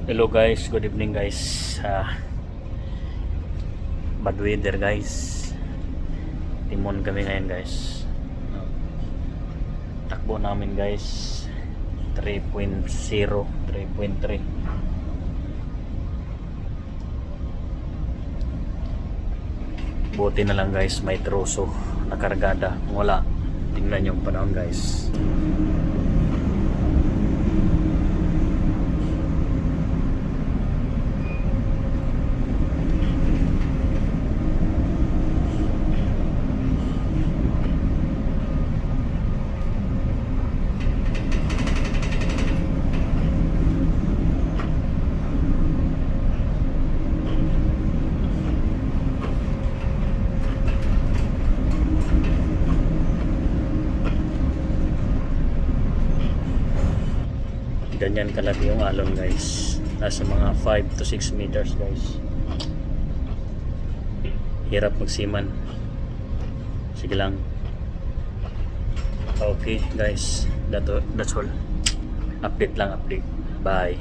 Hello guys, good evening guys. Bad weather guys. Timon kami ngayon guys. Takbo namin guys 3.0, 3.3. Buti na lang guys, may troso nakargada. Kung wala, tingnan yung panahon guys. Ganyan kalaki yung alon guys, nasa mga 5 to 6 meters guys. Hirap magsiman. Sige lang. Okay guys, that's all. Update lang, update. Bye.